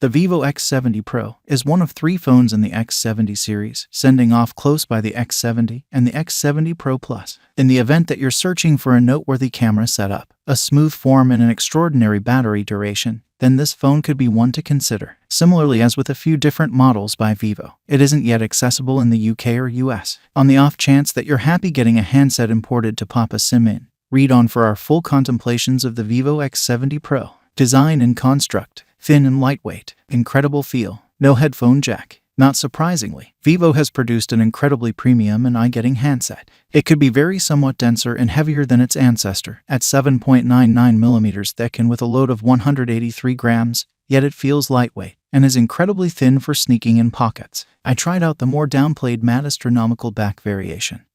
The Vivo X70 Pro is one of 3 phones in the X70 series, sending off close by the X70 and the X70 Pro Plus. In the event that you're searching for a noteworthy camera setup, a smooth form and an extraordinary battery duration, then this phone could be one to consider. Similarly, as with a few different models by Vivo, it isn't yet accessible in the UK or US. On the off chance that you're happy getting a handset imported to pop a SIM in, read on for our full contemplations of the Vivo X70 Pro. Design and construct. Thin and lightweight. Incredible feel. No headphone jack. Not surprisingly, Vivo has produced an incredibly premium and eye-getting handset. It could be somewhat denser and heavier than its ancestor, at 7.99mm thick and with a load of 183 grams, yet it feels lightweight and is incredibly thin for sneaking in pockets. I tried out the more downplayed matte astronomical back variation,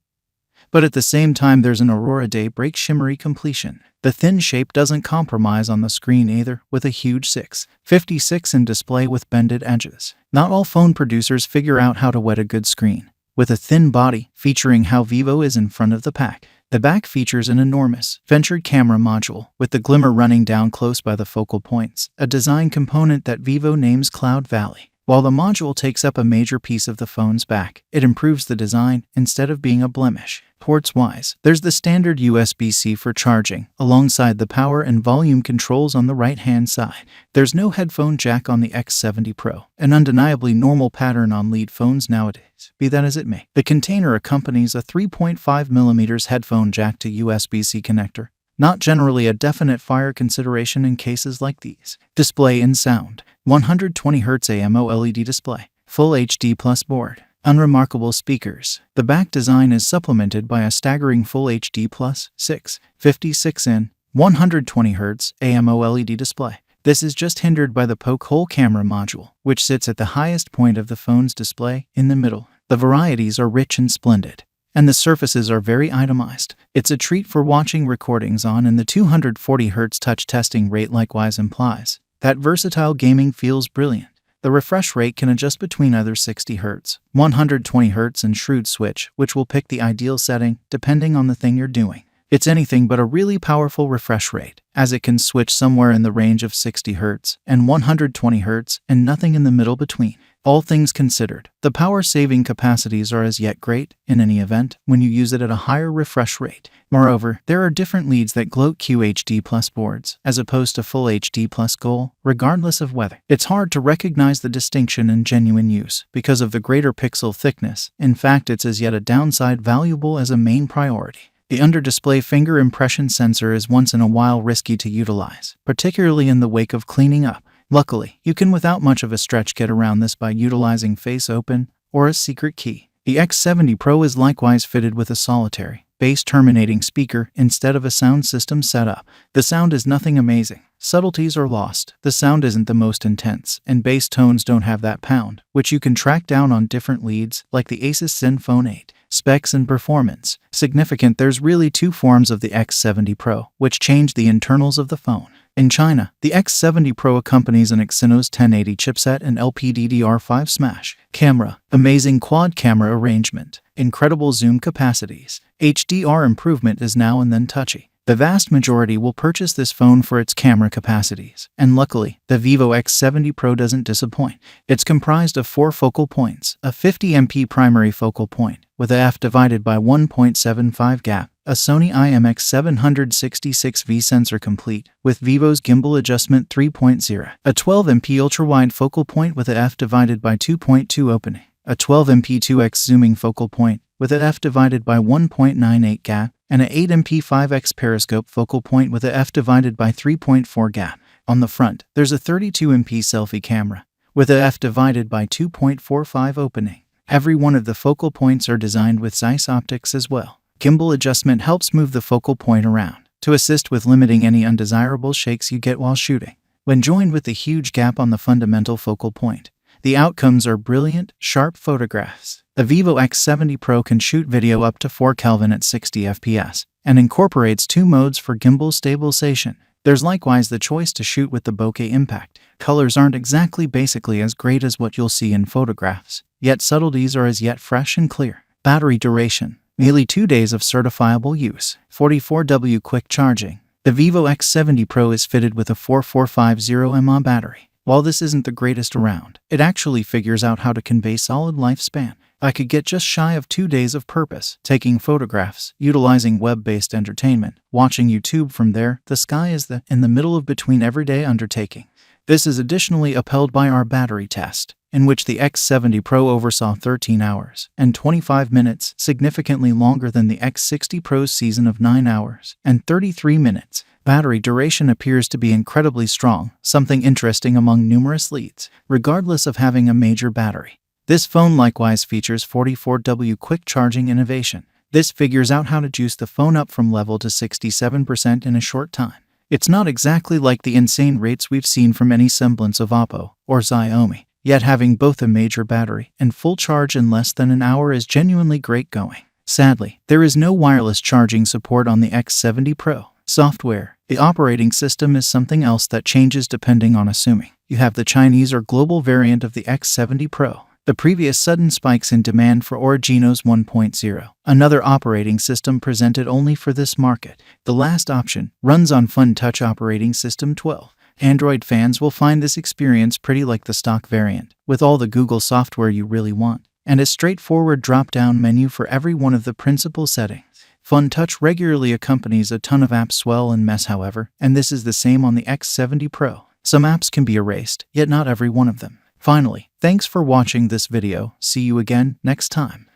but at the same time there's an Aurora Daybreak shimmery completion. The thin shape doesn't compromise on the screen either, with a huge 6.56" display with bended edges. Not all phone producers figure out how to wet a good screen. With a thin body, featuring how Vivo is in front of the pack. The back features an enormous, ventured camera module, with the glimmer running down close by the focal points, a design component that Vivo names Cloud Valley. While the module takes up a major piece of the phone's back, it improves the design instead of being a blemish. Ports-wise, there's the standard USB-C for charging, alongside the power and volume controls on the right-hand side. There's no headphone jack on the X70 Pro, an undeniably normal pattern on lead phones nowadays. Be that as it may, the container accompanies a 3.5mm headphone jack to USB-C connector, not generally a definite fire consideration in cases like these. Display and sound. 120Hz AMOLED display. Full HD Plus board. Unremarkable speakers. The back design is supplemented by a staggering Full HD Plus 6.56" 120Hz AMOLED display. This is just hindered by the poke-hole camera module, which sits at the highest point of the phone's display, in the middle. The varieties are rich and splendid, and the surfaces are very itemized. It's a treat for watching recordings on, and the 240Hz touch testing rate likewise implies that versatile gaming feels brilliant. The refresh rate can adjust between either 60Hz, 120Hz and shrewd switch, which will pick the ideal setting depending on the thing you're doing. It's anything but a really powerful refresh rate, as it can switch somewhere in the range of 60Hz and 120Hz and nothing in the middle between. All things considered, the power-saving capacities are as yet great, in any event, when you use it at a higher refresh rate. Moreover, there are different leads that gloat QHD Plus boards, as opposed to Full HD Plus Gold, regardless of whether. It's hard to recognize the distinction in genuine use, because of the greater pixel thickness. In fact, it's as yet a downside valuable as a main priority. The under-display finger impression sensor is once in a while risky to utilize, particularly in the wake of cleaning up. Luckily, you can without much of a stretch get around this by utilizing Face Open or a secret key. The X70 Pro is likewise fitted with a solitary, bass-terminating speaker instead of a sound system setup. The sound is nothing amazing. Subtleties are lost. The sound isn't the most intense, and bass tones don't have that pound, which you can track down on different leads, like the Asus ZenFone 8. Specs and performance. Significant, there's really 2 forms of the X70 Pro, which change the internals of the phone. In China, the X70 Pro accompanies an Exynos 1080 chipset and LPDDR5 Smash. Camera. Amazing quad camera arrangement. Incredible zoom capacities. HDR improvement is now and then touchy. The vast majority will purchase this phone for its camera capacities, and luckily, the Vivo X70 Pro doesn't disappoint. It's comprised of 4 focal points, a 50MP primary focal point, with a f/1.75 gap, a Sony IMX766V sensor complete with Vivo's gimbal adjustment 3.0, a 12MP ultra-wide focal point with a f/2.2 opening, a 12MP 2x zooming focal point with a f/1.98 gap, and a 8MP 5x periscope focal point with a f/3.4 gap. On the front, there's a 32MP selfie camera with a f/2.45 opening. Every one of the focal points are designed with Zeiss optics as well. Gimbal adjustment helps move the focal point around to assist with limiting any undesirable shakes you get while shooting. When joined with the huge gap on the fundamental focal point, the outcomes are brilliant, sharp photographs. The Vivo X70 Pro can shoot video up to 4K at 60fps and incorporates 2 modes for gimbal stabilization. There's likewise the choice to shoot with the bokeh impact. Colors aren't exactly basically as great as what you'll see in photographs, yet subtleties are as yet fresh and clear. Battery duration. Nearly 2 days of certifiable use. 44W quick charging. The Vivo X70 Pro is fitted with a 4450 mAh battery, While this isn't the greatest around, it actually figures out how to convey solid lifespan. I could get just shy of 2 days of purpose, taking photographs, utilizing web-based entertainment, watching YouTube from there. The sky is in the middle of between everyday undertaking. This is additionally upheld by our battery test, in which the X70 Pro oversaw 13 hours and 25 minutes, significantly longer than the X60 Pro's season of 9 hours and 33 minutes. Battery duration appears to be incredibly strong, something interesting among numerous leads, regardless of having a major battery. This phone likewise features 44W quick charging innovation. This figures out how to juice the phone up from level to 67% in a short time. It's not exactly like the insane rates we've seen from any semblance of Oppo or Xiaomi, yet having both a major battery and full charge in less than an hour is genuinely great going. Sadly, there is no wireless charging support on the X70 Pro. Software. The operating system is something else that changes depending on assuming you have the Chinese or global variant of the X70 Pro. The previous sudden spikes in demand for Origino's 1.0, another operating system presented only for this market. The last option runs on FunTouch operating system 12. Android fans will find this experience pretty like the stock variant, with all the Google software you really want, and a straightforward drop-down menu for every one of the principal settings. FunTouch regularly accompanies a ton of app swell and mess, however, and this is the same on the X70 Pro. Some apps can be erased, yet not every one of them. Finally, thanks for watching this video. See you again next time.